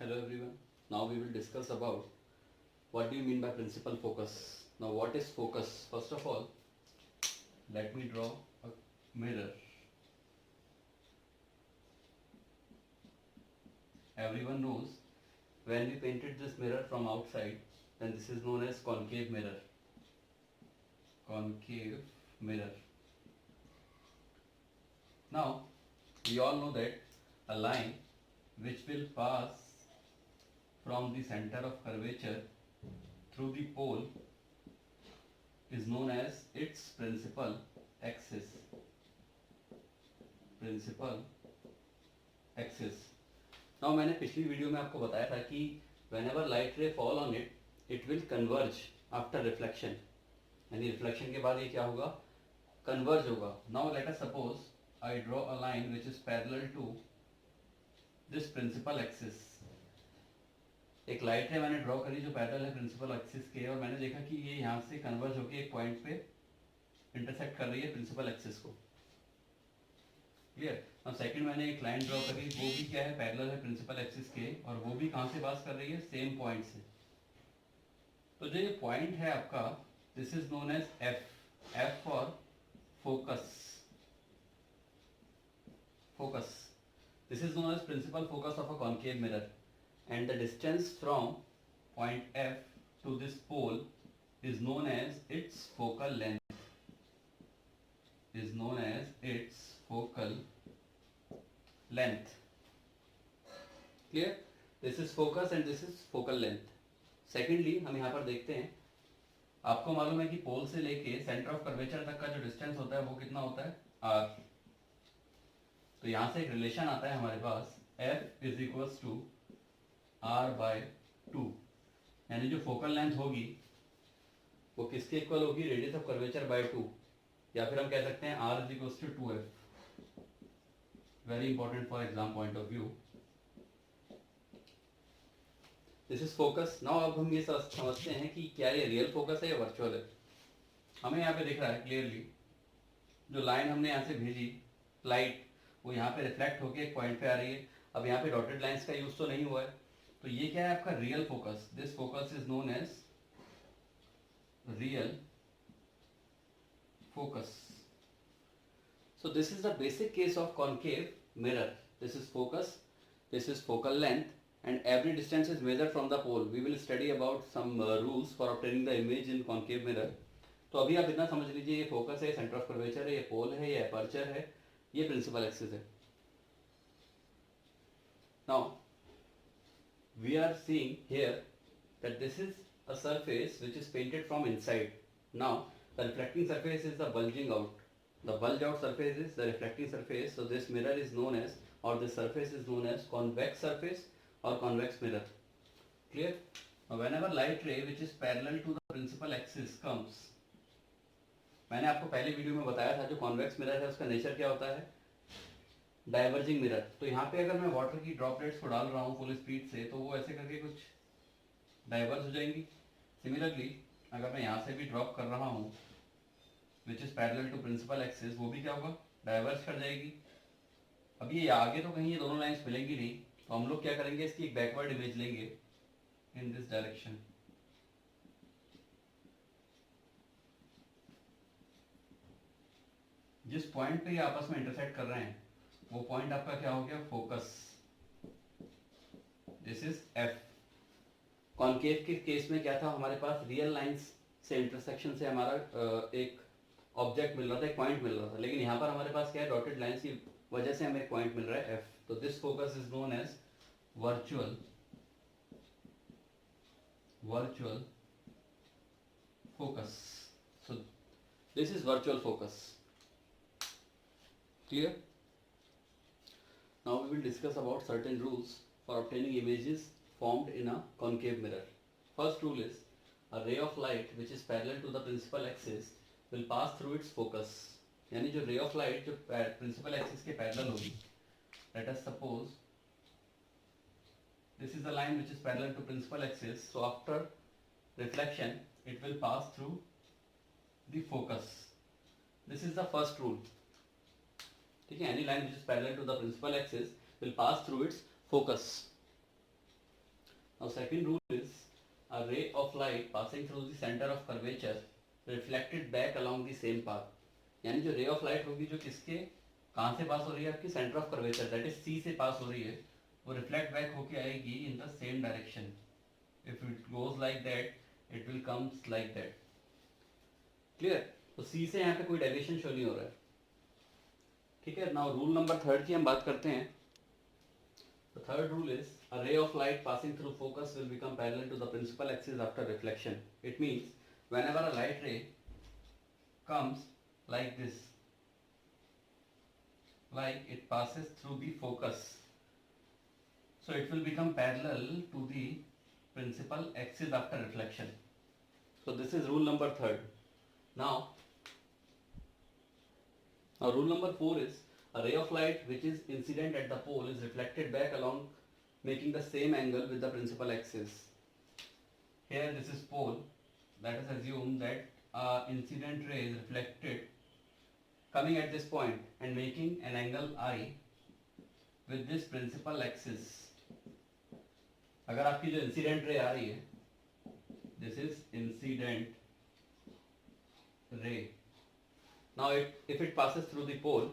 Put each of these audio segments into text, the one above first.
Hello everyone. Now we will discuss about what do you mean by principal focus. Now what is focus? First of all, let me draw a mirror. Everyone knows when we painted this mirror from outside, then this is known as concave mirror. Concave mirror. Now we all know that a line which will pass from the center of curvature through the pole is known as its principal axis. Principal axis. Now मैंने पिछली video में आपको बताया था कि whenever light ray fall on it, it will converge after reflection. यानी reflection के बाद ये क्या होगा? Converge होगा. Now let us suppose I draw a line which is parallel to this principal axis. एक लाइट रे मैंने ड्रॉ करी जो पैरेलल है प्रिंसिपल एक्सिस के, और मैंने देखा कि ये यहाँ से कन्वर्ज होकर एक पॉइंट पे इंटरसेक्ट कर रही है प्रिंसिपल एक्सिस को. क्लियर. अब सेकंड मैंने एक लाइन ड्रॉ करी, वो भी क्या है, पैरेलल है प्रिंसिपल एक्सिस के, और वो भी कहाँ से पास कर रही है, सेम पॉइंट से. तो जो ये पॉइंट है आपका, this is known as F. F for focus. Focus. This is known as principal focus of a concave mirror, and the distance from point F to this pole is known as its focal length. Is known as its focal length. Clear? This is focus and this is focal length. Secondly, हम यहाँ पर देखते हैं, आपको मालूम है कि पोल से लेके सेंटर ऑफ कर्वेचर तक का जो डिस्टेंस होता है वो कितना होता है, r. तो यहाँ से एक रिलेशन आता है हमारे पास, F is equals to R by 2. यानी जो फोकल लेंथ होगी वो किसके इक्वल होगी, रेडियस ऑफ कर्वेचर बाय 2, या फिर हम कह सकते हैं R is equals to 2F. Very important for exam point of view. This is focus. Now अब हम ये समझते हैं कि क्या ये रियल फोकस है या वर्चुअल है. हमें यहाँ पे दिख रहा है क्लियरली, जो लाइन हमने यहाँ से भेजी लाइट, वो यहाँ पे रिफ्लेक्ट होके एक पॉइंट पे आ रही है. अब यहाँ पे डॉटेड लाइंस का यूज तो नहीं हुआ है, तो ये क्या है आपका real focus. This focus is known as real focus. So this is the basic case of concave mirror. This is focus, this is focal length, and every distance is measured from the pole. We will study about some rules for obtaining the image in concave mirror. तो अभी आप इतना समझ लीजिए, ये focus है, centre of curvature है, ये पोल है, ये एपर्चर है, ये प्रिंसिपल एक्सिस है. Now we are seeing here that this is a surface which is painted from inside. Now the reflecting surface is the bulging out. The bulge out surface is the reflecting surface. So this mirror is known as, or this surface is known as convex surface or convex mirror. Clear? Now whenever light ray which is parallel to the principal axis comes, मैंने आपको पहले video में बताया था जो convex mirror है उसका nature क्या होता है, डाइवर्जिंग मिरर. तो यहाँ पे अगर मैं वाटर की ड्रॉपलेट्स को डाल रहा हूँ फुल स्पीड से, तो वो ऐसे करके कुछ डाइवर्ज हो जाएंगी. सिमिलरली अगर मैं यहाँ से भी ड्रॉप कर रहा हूँ which is parallel to principal axis, वो भी क्या होगा, डाइवर्ज कर जाएगी. अब ये आगे तो कहीं ये दोनों लाइंस मिलेंगी नहीं, तो हम लोग क्या करेंगे, इसकी एक बैकवर्ड इमेज लेंगे इन दिस डायरेक्शन. जिस पॉइंट पे ये आपस में इंटरसेक्ट कर रहे हैं वो पॉइंट आपका क्या हो गया, focus. This is F. Concave के केस में क्या था, हमारे पास रियल लाइंस से इंटरसेक्शन से हमारा एक ऑब्जेक्ट मिल रहा था, एक पॉइंट मिल रहा था. लेकिन यहाँ पर हमारे पास क्या है, डॉटेड लाइंस की वजह से हमें एक पॉइंट मिल रहा है एफ. तो this focus is known as virtual focus. So this is virtual focus. Clear? Now we will discuss about certain rules for obtaining images formed in a concave mirror. First rule is a ray of light which is parallel to the principal axis will pass through its focus. यानी जो ray of light जो principal axis के parallel होगी, let us suppose this is the line which is parallel to principal axis. So after reflection it will pass through the focus. This is the first rule. ठीक है, any line which is parallel to the principal axis will pass through its focus. Now second rule is a ray of light passing through the center of curvature reflected back along the same path. यानी जो ray of light होगी जो किसके कहाँ से पास हो रही है आपकी centre of curvature that is C से पास हो रही है, वो रिफ्लेक्ट बैक होके आएगी in the same direction. If it goes like that it will comes like that. Clear. तो C से यहाँ पे कोई डेविएशन शो नहीं हो रहा है. ठीक है. नाउ रूल नंबर थर्ड की हम बात करते हैं. The third rule is a ray of light passing through focus will become parallel to the principal axis after reflection. It means whenever a light ray comes like this, like it passes through the focus, so it will become parallel to the principal axis after reflection. So this is rule number third. Now rule number 4 is a ray of light which is incident at the pole is reflected back along making the same angle with the principal axis. Here this is pole. Let us assume that incident ray is reflected coming at this point and making an angle I with this principal axis. अगर आपकी जो incident ray आ रही है, this is incident ray. Now if it passes through the pole,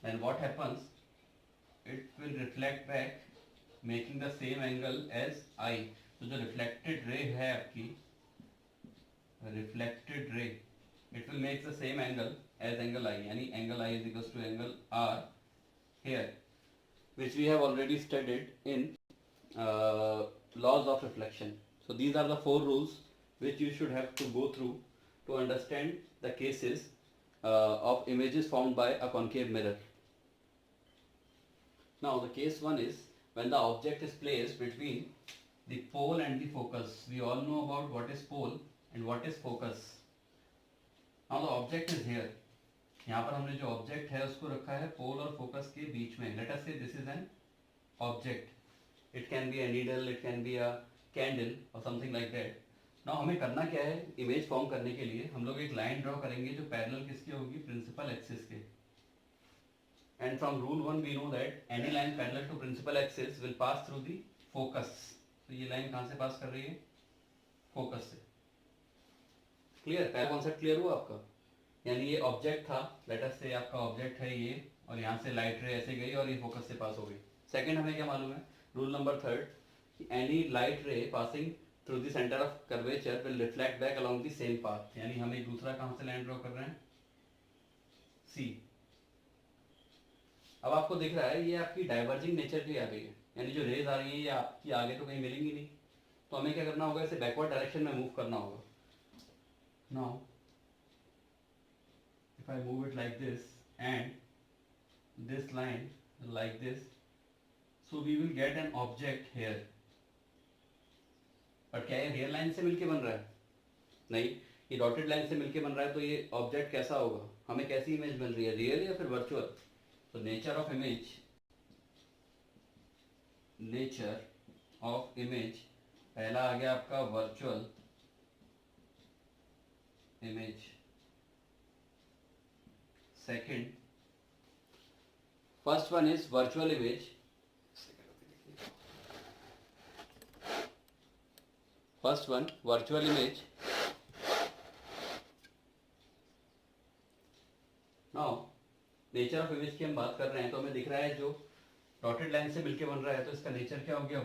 then what happens? It will reflect back making the same angle as I. तो जो reflected ray है आपकी reflected ray, it will make the same angle as angle I. यानी angle I is equals to angle R here, which we have already studied in laws of reflection. So these are the 4 rules which you should have to go through to understand the cases of images formed by a concave mirror. Now the case 1 is when the object is placed between the pole and the focus. We all know about what is pole and what is focus. Now the object is here. यहाँ पर हमने जो object है उसको रखा है पोल और focus के बीच में. लेट अस से this is an object. It can be a needle, it can be a candle और समथिंग लाइक दैट. नाउ हमें करना क्या है, इमेज फॉर्म करने के लिए हम लोग एक लाइन ड्रॉ करेंगे जो पैरेलल किसकी होगी, प्रिंसिपल एक्सिस के. And from rule 1 we know that any line parallel to principal axis will pass through the focus. तो ये लाइन कहाँ से पास कर रही है, फोकस से. क्लियर. पहला कॉन्सेप्ट क्लियर हुआ आपका. यानी ये ऑब्जेक्ट था, लेट अस से आपका ऑब्जेक्ट है ये, और यहाँ से लाइट रे ऐसे गई और ये फोकस से पास हो गई. सेकंड हमें क्या मालूम है, rule number third, any light रे passing through the centre of curvature will reflect back along the same path. यानी हम एक दूसरा कहाँ से लाइन ड्रॉ कर रहे हैं, सी. अब आपको दिख रहा है ये आपकी डाइवर्जिंग नेचर की आ गई है, यानी जो रेज आ रही है ये आपकी आगे तो कहीं मिलेंगी नहीं. तो हमें क्या करना होगा, इसे बैकवर्ड डायरेक्शन में मूव करना होगा. Now if I move it like this and this line like this, so we will get an object here. But क्या ये रियल लाइन से मिलके बन रहा है, नहीं, ये डॉटेड लाइन से मिलके बन रहा है. तो ये ऑब्जेक्ट कैसा होगा, हमें कैसी इमेज मिल रही है, रियल या फिर वर्चुअल. तो नेचर ऑफ इमेज पहला आ गया आपका virtual image. Second, first one is virtual image. First one, virtual image. Now, nature of image की हम बात कर रहे हैं तो हमें दिख रहा है जो डॉटेड लाइन से मिलके बन रहा है, तो इसका नेचर क्या हो गया,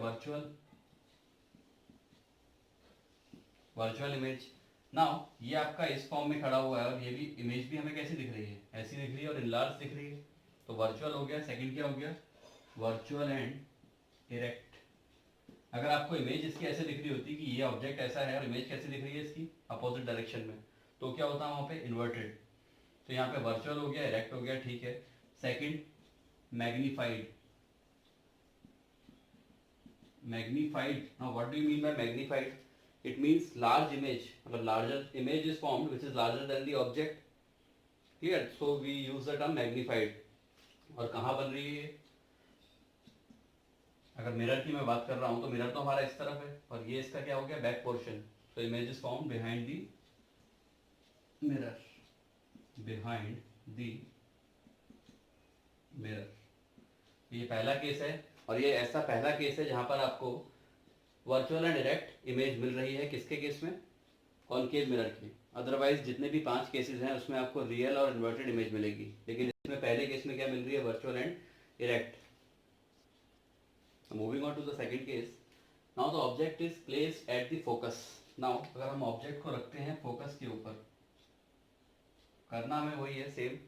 वर्चुअल इमेज. नाउ ये आपका इस फॉर्म में खड़ा हुआ है और ये भी इमेज भी हमें कैसी दिख रही है, ऐसी दिख रही है और इनलार्ज दिख रही है. तो वर्चुअल हो गया. सेकंड क्या हो गया, वर्चुअल एंड इरेक्ट. अगर आपको इमेज इसकी ऐसे दिख रही होती कि ये ऑब्जेक्ट ऐसा है और इमेज कैसे दिख रही है इसकी अपोजिट डायरेक्शन में, तो क्या होता है वहाँ पे, इन्वर्टेड. तो यहाँ पे वर्चुअल हो गया, इरेक्ट हो गया, ठीक है. Second, magnified. Now what do you mean by magnified? It means large image, मतलब larger image is formed which is larger than the object. Clear? So we use the term magnified. और कहाँ बन रही है, अगर मिरर की मैं बात कर रहा हूँ तो मिरर तो हमारा इस तरफ है और ये इसका क्या हो गया, बैक पोर्शन. तो image is formed behind the mirror, ये पहला केस है. और ये ऐसा पहला केस है जहां पर आपको वर्चुअल एंड डायरेक्ट इमेज मिल रही है किसके केस में, कॉनकेव मिरर की। अदरवाइज जितने भी 5 केसेस हैं उसमें आपको रियल और इन्वर्टेड इमेज मिलेगी, लेकिन इसमें पहले केस में क्या मिल रही है, virtual and direct. Moving on to the second case, now the object is placed at the focus. Now अगर हम ऑब्जेक्ट को रखते हैं फोकस के ऊपर, करना हमें वही है सेम,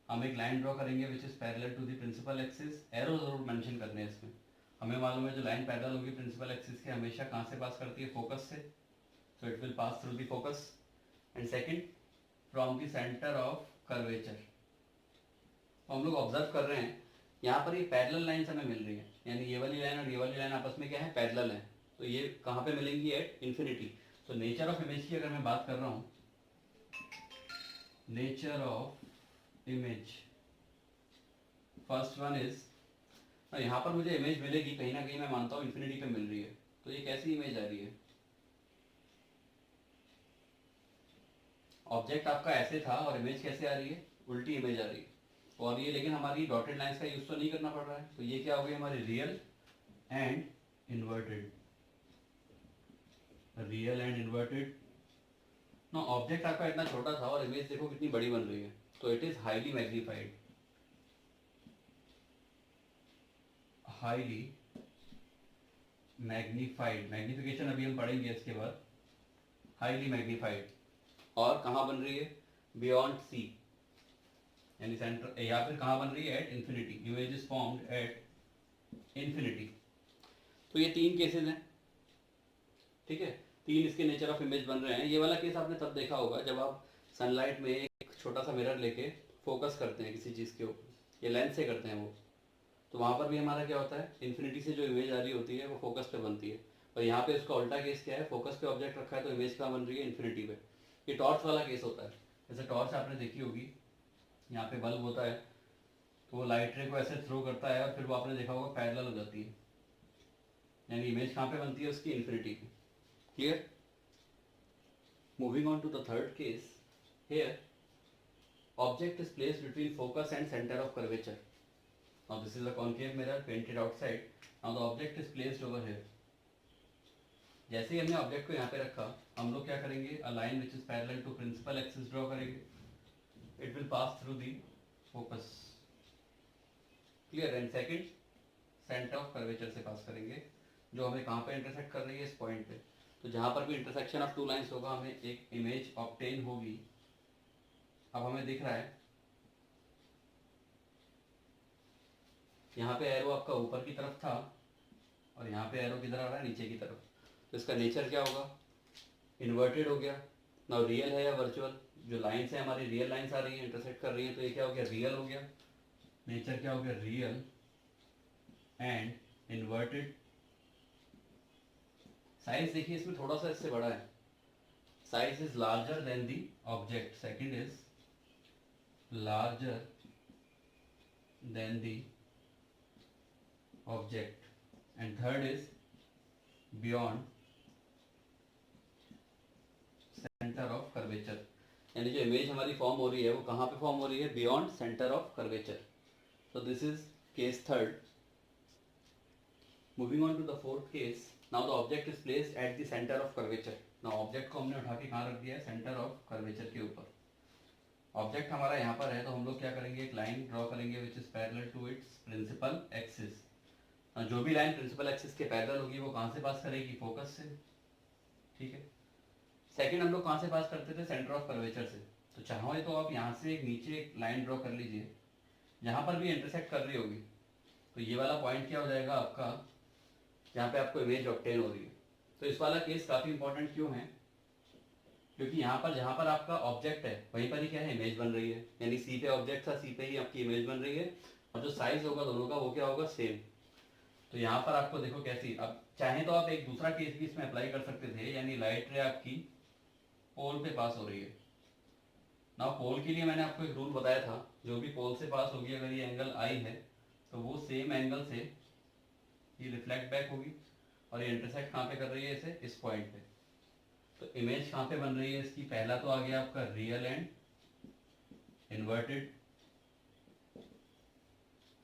हम एक लाइन ड्रॉ करेंगे which is parallel to the principal axis. Arrow जरूर मेंशन करने हैं इसमें, हमें मालूम है जो लाइन पैरेलल होगी प्रिंसिपल एक्सिस के हमेशा कहाँ से पास करती है, फोकस से, so it will pass through the focus. And second, from the center of curvature. तो हम लोग ऑब्जर्व कर रहे हैं यहाँ पर ये पैरेलल लाइन्स हमें मिल रही है, यानी ये वाली लाइन और ये वाली लाइन आपस में क्या है, पैरेलल है। तो ये कहाँ पे मिलेंगी, एट इन्फिनिटी। तो नेचर ऑफ इमेज की अगर मैं बात कर रहा हूँ, nature of image, first one is, यहाँ पर मुझे इमेज मिलेगी कहीं ना कहीं, मैं मानता हूँ इन्फिनिटी पे मिल रही है। तो ये कैसी इमेज आ रही है, ऑब्जेक्ट आपका ऐसे था और इमेज कैसे आ रही है, उल्टी इमेज आ रही है। और ये लेकिन हमारी डॉटेड लाइंस का यूज तो नहीं करना पड़ रहा है, तो ये क्या हो गई हमारी real and inverted, real and inverted. ना ऑब्जेक्ट आपका इतना छोटा था और इमेज देखो कितनी बड़ी बन रही है, तो it is highly magnified, highly magnified, magnification अभी हम पढ़ेंगे इसके बाद, हाईली मैग्नीफाइड। और कहाँ बन रही है, बियॉन्ड सी, यानी सेंटर, या फिर कहाँ बन रही है, at infinity, image is formed at infinity. तो ये 3 केसेस हैं, ठीक है, 3 इसके नेचर ऑफ इमेज बन रहे हैं। ये वाला केस आपने तब देखा होगा जब आप सनलाइट में एक छोटा सा मिरर लेके फोकस करते हैं किसी चीज़ के ऊपर, ये लेंस से करते हैं वो, तो वहाँ पर भी हमारा क्या होता है, इन्फिनिटी से जो इमेज आ रही होती है वो फोकस पे बनती है। और यहाँ पे उसका उल्टा केस क्या है, फोकस पे ऑब्जेक्ट रखा है तो इमेज कहाँ बन रही है, इन्फिनिटी पे। ये टॉर्च वाला केस होता है, जैसे टॉर्च आपने देखी होगी, यहाँ पे बल्ब होता है तो वो लाइट रे को ऐसे थ्रो करता है और फिर वो आपने देखा होगा पैरेलल हो जाती है, यानी इमेज कहाँ पे बनती है उसकी, इन्फिनिटी पे। Clear? Moving on to the third case, here object is placed between focus and centre of curvature. Now this is a concave mirror painted outside, now the object is placed over here. जैसे ही हमने object को यहाँ पे रखा, हम लोग क्या करेंगे, a line which is parallel to principal axis draw करेंगे, it will pass through the focus. Clear? And second, center of curvature से पास करेंगे, जो हमें कहाँ पे इंटरसेक्ट कर रही है, इस पॉइंट पे। तो जहाँ पर भी इंटरसेक्शन ऑफ 2 लाइंस होगा हमें एक इमेज ऑब्टेन होगी। अब हमें दिख रहा है यहाँ पे एरो आपका ऊपर की तरफ था और यहाँ पे एरो किधर आ रहा है, नीचे की तरफ। तो इसका नेचर क्या होगा, इन्वर्टेड हो गया। नाउ रियल है या वर्चुअल, जो लाइन्स है हमारी रियल लाइन्स आ रही है, इंटरसेक्ट कर रही है, तो ये क्या हो गया, रियल हो गया। नेचर क्या हो गया, रियल एंड इन्वर्टेड। साइज देखिए इसमें थोड़ा सा इससे बड़ा है, size is larger than the object, second is larger than the object, and third is beyond centre of curvature. यानी जो इमेज हमारी फॉर्म हो रही है वो कहाँ पे फॉर्म हो रही है, beyond centre of curvature. So this is case third. Moving on to the fourth case, now the object is placed at the centre of curvature. Now object को हमने उठा के कहाँ रख दिया है, सेंटर ऑफ कर्वेचर के ऊपर। ऑब्जेक्ट हमारा यहाँ पर है तो हम लोग क्या करेंगे, एक लाइन ड्रॉ करेंगे which is parallel to its principal axis. जो भी लाइन प्रिंसिपल एक्सिस के पैरेलल होगी वो कहाँ से पास करेगी, फोकस से, ठीक है। सेकंड हम लोग कहाँ से पास करते थे, सेंटर ऑफ कर्वेचर से। तो चाहो तो आप यहाँ से एक नीचे एक लाइन ड्रॉ कर लीजिए, जहाँ पर भी इंटरसेक्ट कर रही होगी, तो ये वाला पॉइंट क्या हो जाएगा आपका, जहाँ पे आपको इमेज ऑब्टेन हो रही है। तो इस वाला केस काफ़ी इंपॉर्टेंट क्यों है, क्योंकि यहाँ पर जहाँ पर आपका ऑब्जेक्ट है वहीं पर ही क्या है, इमेज बन रही है। यानी सी पे ऑब्जेक्ट था, सी पे ही आपकी इमेज बन रही है, और जो साइज होगा दोनों का वो क्या होगा, सेम। तो यहाँ पर आपको देखो कैसी, अब चाहे तो आप एक दूसरा केस भी इसमें अप्लाई कर सकते थे, यानी लाइट रे आपकी पोल पे पास हो रही है। ना पोल के लिए मैंने आपको एक रूल बताया था, जो भी पोल से पास होगी अगर ये एंगल आई है तो वो सेम एंगल से ये रिफ्लेक्ट बैक होगी, और ये इंटरसेक्ट कहाँ पे कर रही है इसे, इस पॉइंट पे। तो इमेज कहाँ पे बन रही है इसकी, पहला तो आ गया आपका real and inverted,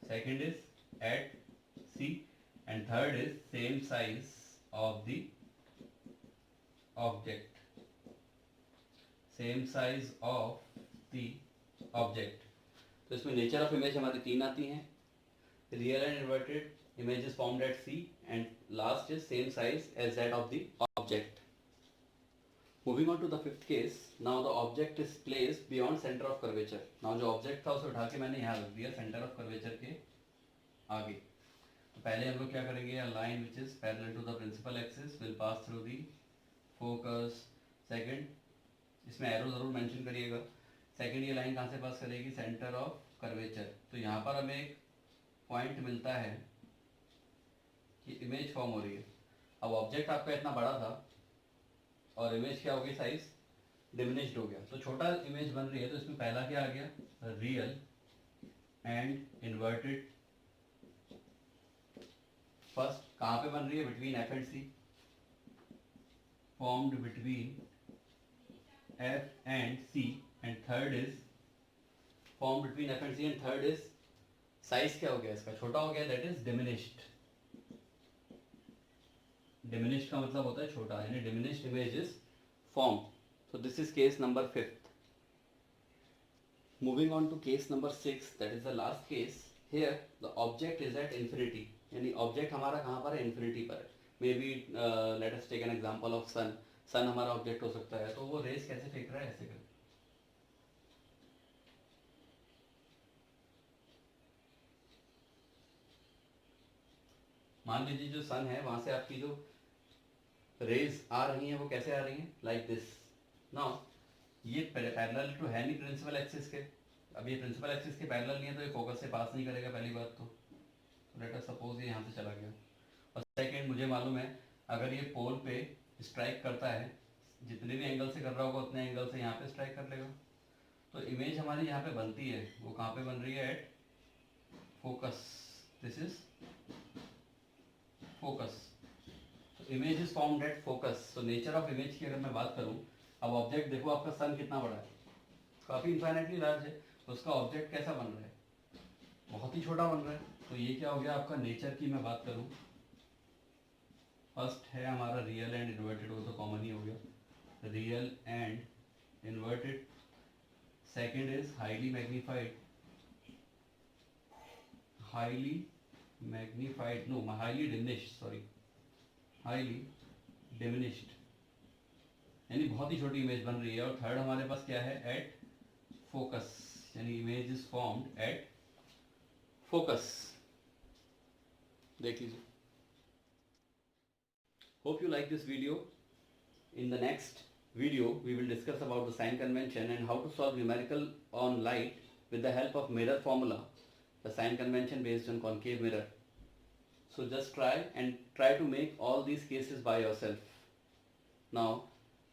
second is at C, and third is same size of the object, same size of the object. तो इसमें नेचर ऑफ इमेज हमारी 3 आती हैं, real and inverted, image is formed at C, and last is same size as that of the object. Moving on to the fifth case, now the object is placed beyond center of curvature. Now जो object था उसे उठा के मैंने यहाँ रख दिया center of curvature के आगे. तो पहले हम लोग क्या करेंगे, a line which is parallel to the principal axis will pass through the focus. Second, इसमें arrow ज़रूर mention करिएगा. Second, ये line कहाँ से pass करेगी, center of curvature. तो यहाँ पर हमें एक point मिलता है कि इमेज फॉर्म हो रही है. अब ऑब्जेक्ट आपका इतना बड़ा था और इमेज क्या हो गई, साइज डिमिनिश्ड हो गया, तो छोटा इमेज बन रही है. तो इसमें पहला क्या आ गया, रियल एंड इन्वर्टेड. फर्स्ट कहाँ पे बन रही है, between F and C, formed between F and C. And third is formed between F and C, and third is size क्या हो गया इसका, छोटा हो गया, दैट इज डिमिनिश्ड. डिमिनिश्ड का मतलब होता है छोटा, यानी diminished image is form. So this is case number 5th. Moving on to case number 6, that is the last case. Here the object is at infinity, यानी ऑब्जेक्ट हमारा कहाँ पर है, इन्फिनिटी पर है. Maybe let us take an example of sun. Sun हमारा object हो सकता है. तो वो रेस कैसे फेंक रहा है, ऐसे कर. मान लीजिए जो सन है वहां से आपकी जो रेज आ रही हैं वो कैसे आ रही हैं, लाइक दिस. नाउ ये पैरेलल टू है नहीं प्रिंसिपल एक्सिस के. अब ये प्रिंसिपल एक्सिस के पैरेलल नहीं है तो ये फोकस से पास नहीं करेगा, पहली बात. तो लेट अस सपोज ये यहाँ से चला गया. और सेकंड, मुझे मालूम है अगर ये पोल पे स्ट्राइक करता है, जितने भी एंगल से कर रहा होगा उतने एंगल से यहाँ पे स्ट्राइक कर लेगा. तो इमेज हमारी यहाँ पे बनती है, वो कहाँ पे बन रही है, at focus. This is focus. Image is formed at focus. So nature of image की अगर मैं बात करूं, अब ऑब्जेक्ट देखो आपका सन कितना बड़ा है, काफ़ी इन्फाइनाइटली लार्ज है. तो उसका ऑब्जेक्ट कैसा बन रहा है, बहुत ही छोटा बन रहा है. तो ये क्या हो गया आपका, नेचर की मैं बात करूं, फर्स्ट है हमारा रियल एंड इन्वर्टेड, वो तो कॉमन ही हो गया, real and inverted. Second is highly magnified, highly diminished, sorry, highly diminished, यानी बहुत ही छोटी इमेज बन रही है. और थर्ड हमारे पास क्या है, एट फोकस, यानी image is formed at focus. देख लीजिए. Hope you like this video. In the next video we will discuss about the sign convention and how to solve numerical on light with the help of mirror formula, the sign convention based on concave mirror. So just try to make all these cases by yourself. Now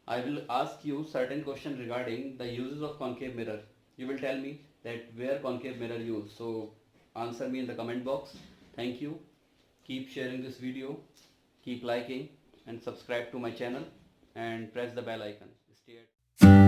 I will ask you certain question regarding the uses of concave mirror. You will tell me that where concave mirror used. So answer me in the comment box. Thank you. Keep sharing this video, keep liking and subscribe to my channel and press the bell icon. Stay